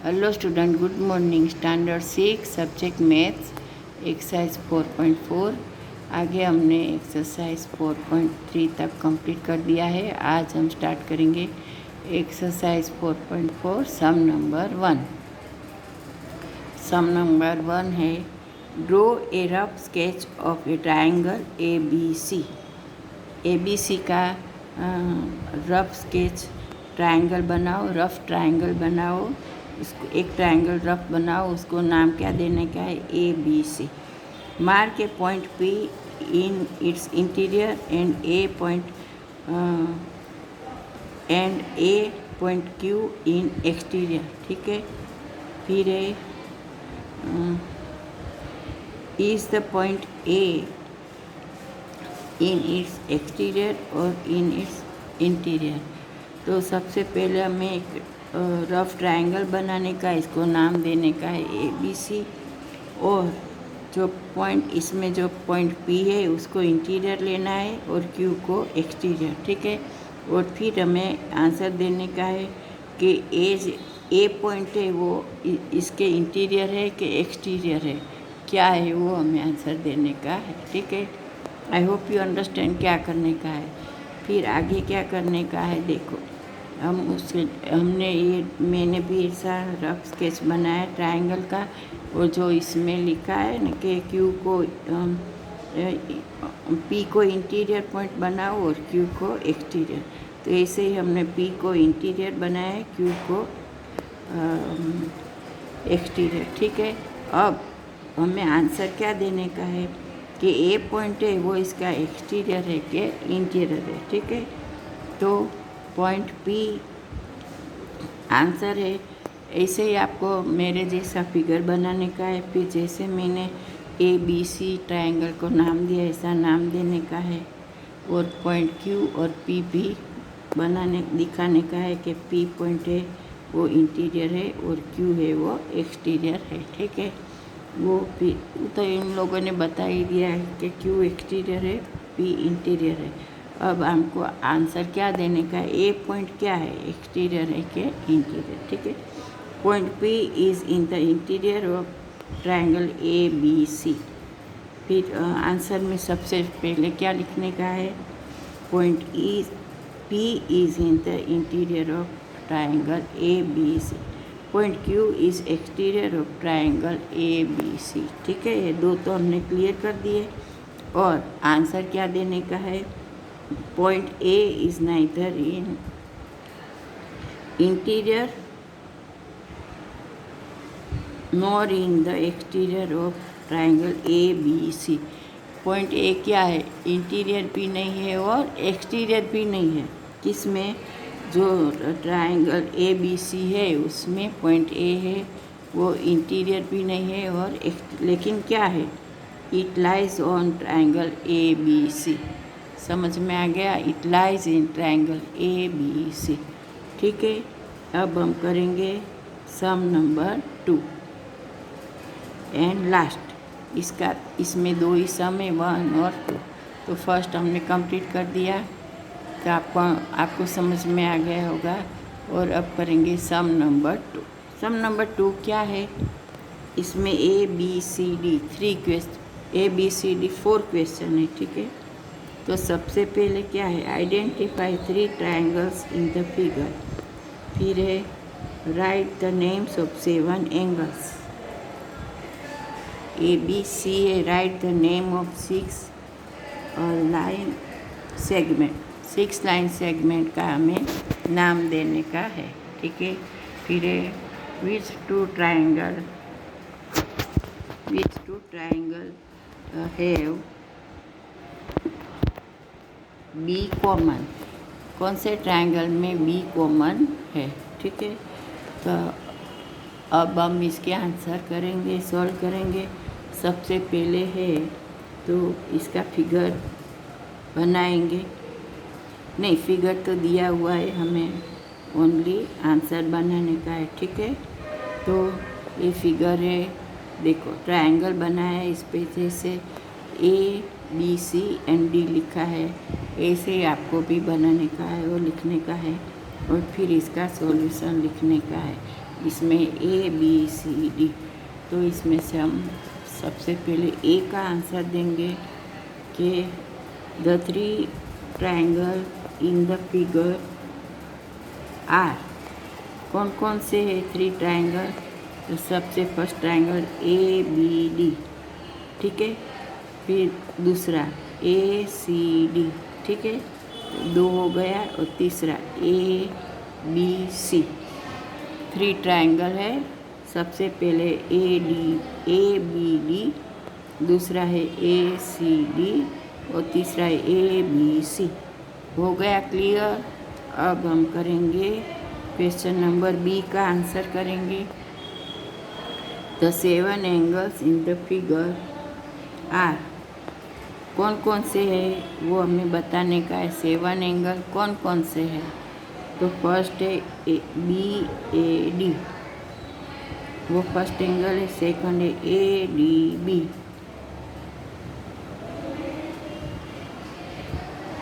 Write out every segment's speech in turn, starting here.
Hello student, good morning. Standard 6 subject maths, exercise 4.4। आगे हमने exercise 4.3 तक कंप्लीट कर दिया है। आज हम स्टार्ट करेंगे exercise 4.4 sum number 1। Sum number 1 है, draw a rough sketch of a triangle A B C का रफ स्केच ट्रायंगल बनाओ, रफ ट्रायंगल बनाओ। उसको एक ट्रायंगल रफ बनाओ, उसको नाम क्या देने का है? A B C. Mark a point P in its interior and a point Q in exterior. ठीक है। फिर है is the point A in its exterior और इन इट्स इंटीरियर। तो सबसे पहले हमें एक रफ ट्रायंगल बनाने का, इसको नाम देने का है ए बी सी। और जो पॉइंट, इसमें जो पॉइंट पी है उसको इंटीरियर लेना है और क्यू को एक्सटीरियर। ठीक है। और फिर हमें आंसर देने का है कि ए पॉइंट है वो इसके इंटीरियर है कि एक्सटीरियर है, क्या है वो हमें आंसर देने का है। ठीक है। आई होप यू अंडरस्टैंड क्या करने का है। फिर आगे क्या करने का है, देखो मैंने भी ऐसा रफ स्केच बनाया ट्रायंगल का। और जो इसमें लिखा है ना कि क्यू को पी को इंटीरियर पॉइंट बनाओ और क्यू को एक्सटीरियर। तो ऐसे ही हमने पी को इंटीरियर बनाया है, क्यू को एक्सटीरियर। ठीक है। अब हमें आंसर क्या देने का है कि ए पॉइंट है वो इसका एक्सटीरियर है कि इंटीरियर है। ठीक है। तो पॉइंट पी आंसर है। ऐसे ही आपको मेरे जैसा फिगर बनाने का है। फिर जैसे मैंने ए बी सी ट्रायंगल को नाम दिया, ऐसा नाम देने का है। और पॉइंट क्यू और पी भी दिखाने का है कि पी पॉइंट है वो इंटीरियर है और क्यू है वो एक्सटीरियर है। ठीक है। वो फिर तो इन लोगों ने बता ही दिया है कि क्यू एक्सटीरियर है, पी इंटीरियर है। अब हमको आंसर क्या देने का है? ए पॉइंट क्या है, एक्सटीरियर है कि इंटीरियर। ठीक है। Point P is in the interior of triangle A B C. फिर आंसर में सबसे पहले क्या लिखने का है? Point P is in the interior of triangle A B C. Point Q is exterior of triangle A B C. ठीक है। ये दो तो हमने क्लियर कर दिए। और आंसर क्या देने का है? Point A is neither in interior nor in the exterior of triangle ABC। Point A क्या है? इंटीरियर भी नहीं है और एक्सटीरियर भी नहीं है। किसमें? जो ट्रायंगल ए बी सी है उसमें पॉइंट ए है वो इंटीरियर भी नहीं है और लेकिन क्या है? It lies on triangle A B C. समझ में आ गया? It lies in triangle A B C. ठीक है। अब हम करेंगे सम नंबर 2 एंड लास्ट। इसमें दो ही सम है, 1 और 2। तो फर्स्ट हमने कंप्लीट कर दिया, तो आपको समझ में आ गया होगा। और अब करेंगे सम नंबर 2। सम नंबर 2 क्या है? इसमें A B C D 4 question है। ठीक है। तो सबसे पहले क्या है? Identify 3 triangles in the figure. फिर है write the names of 7 angles. A B C है, write the name of 6 line segment. 6 line segment का हमें नाम देने का है। ठीक है। फिर है which two triangle have be common. कौन से ट्रायंगल में बी कॉमन है? ठीक है। तो अब हम इसके आंसर करेंगे, सॉल्व करेंगे। सबसे पहले है तो इसका फिगर बनाएंगे। नहीं, फिगर तो दिया हुआ है, हमें ओनली आंसर बनाने का है। ठीक है। तो ये फिगर है, देखो ट्रायंगल बना है, इस पे जैसे A B C and D लिखा है, ऐसे ही आपको भी बनाने का है और लिखने का है। और फिर इसका सॉल्यूशन लिखने का है। इसमें ए बी सी डी। तो इसमें से हम सबसे पहले ए का आंसर देंगे कि the 3 triangle in the figure are. कौन कौन से है 3 ट्रायंगल? तो सबसे first triangle A B D, ठीक है। फिर दूसरा ए सी डी, ठीक है, 2 हो गया। और तीसरा ए बी सी। 3 ट्रायंगल है। सबसे पहले ए बी डी, दूसरा है ए सी डी और तीसरा है ए बी सी। हो गया क्लियर? अब हम करेंगे क्वेश्चन नंबर बी का आंसर करेंगे। The 7 angles in the figure are. कौन कौन से है वो हमें बताने का है। 7 एंगल कौन कौन से है? तो फर्स्ट है बी ए डी, वो फर्स्ट एंगल है। सेकंड है A D B,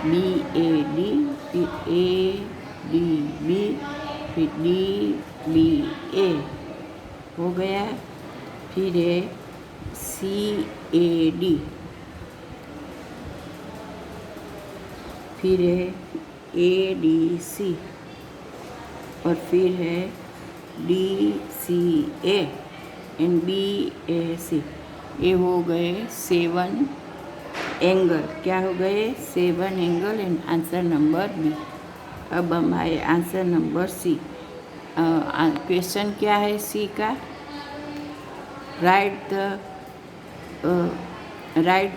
B A D, फिर ए डी बी, फिर डी बी ए, हो गया। फिर है सी ए डी, फिर है ए डी सी और फिर है D C A and B A C. ये हो गए 7 एंगल। क्या हो गए? 7 angle and answer number B. अब हम आए आंसर नंबर सी। क्वेश्चन क्या है सी का? Right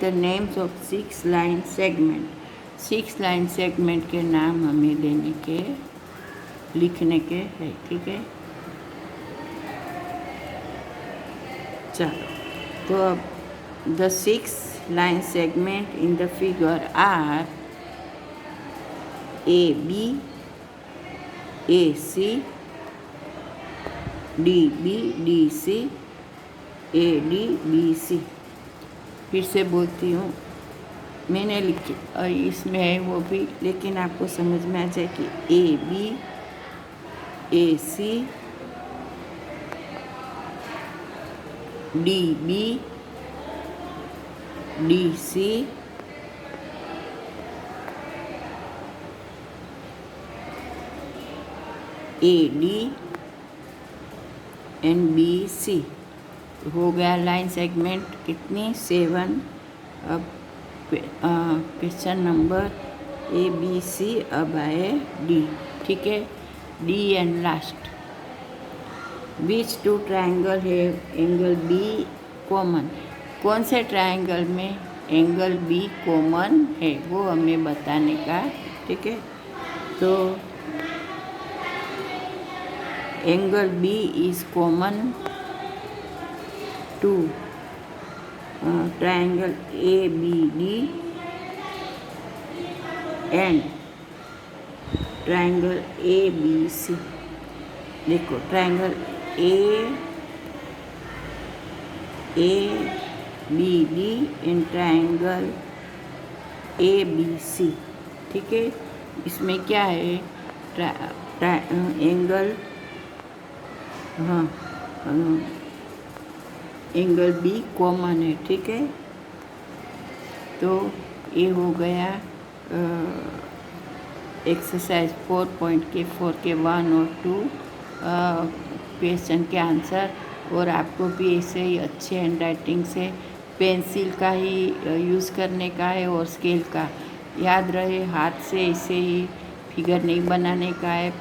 the names of 6 line segment. 6 line segment के नाम हमें देने के, लिखने के है, ठीक है। चलो, तो अब the 6 line segment in the figure are AB, AC, DB, DC, AD, BC। फिर से बोलती हूँ, मैंने लिखी और इसमें है वो भी, लेकिन आपको समझ में आ जाए कि AB, AC, DB, DC, AD and BC। हो गया लाइन सेगमेंट कितनी? 7। अब question number A B C. अब आए डी, ठीक है, डी एंड लास्ट। बीच 2 ट्रायंगल है एंगल बी कॉमन। कौन से ट्रायंगल में एंगल बी कॉमन है वो हमें बताने का, ठीक है। तो angle B is common to triangle A B D and triangle A B C. देखो, triangle A B D and triangle A B C, ठीक है। इसमें क्या है? एंगल, हाँ, एंगल बी कॉमन है, ठीक है। तो ये हो गया एक्सरसाइज 4.4 के 1 और 2 क्वेश्चन के आंसर। और आपको भी ऐसे ही अच्छे हैंड राइटिंग से पेंसिल का ही यूज़ करने का है और स्केल का। याद रहे, हाथ से ऐसे ही फिगर नहीं बनाने का है,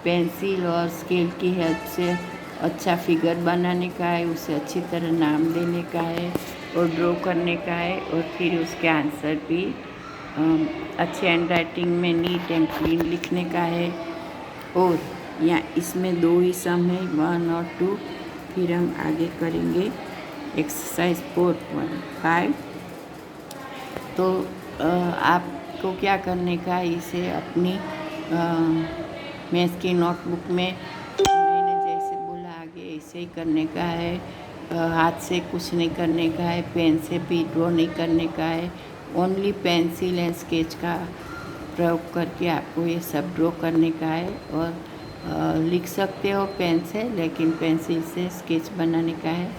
पेंसिल और स्केल की हेल्प से अच्छा फिगर बनाने का है, उसे अच्छी तरह नाम देने का है और ड्रॉ करने का है। और फिर उसके आंसर भी अच्छे हैंड राइटिंग में नीट एंड क्लीन लिखने का है। और यहाँ इसमें 2 ही सम है, 1 और 2। फिर हम आगे करेंगे एक्सरसाइज 4.5। तो आपको क्या करने का है, इसे अपनी मैथ्स की नोटबुक में मैंने जैसे बोला आगे ऐसे ही करने का है। हाथ से कुछ नहीं करने का है, पेन से भी ड्रॉ नहीं करने का है, ओनली पेंसिल एंड स्केच का प्रयोग करके आपको ये सब ड्रॉ करने का है। और लिख सकते हो पेन से, लेकिन पेंसिल से स्केच बनाने का है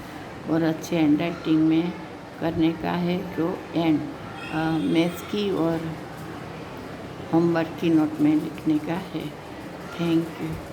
और अच्छे हैंड राइटिंग में करने का है जो एंड मैथ्स की और होमवर्क की नोट में लिखने का है। Thank you.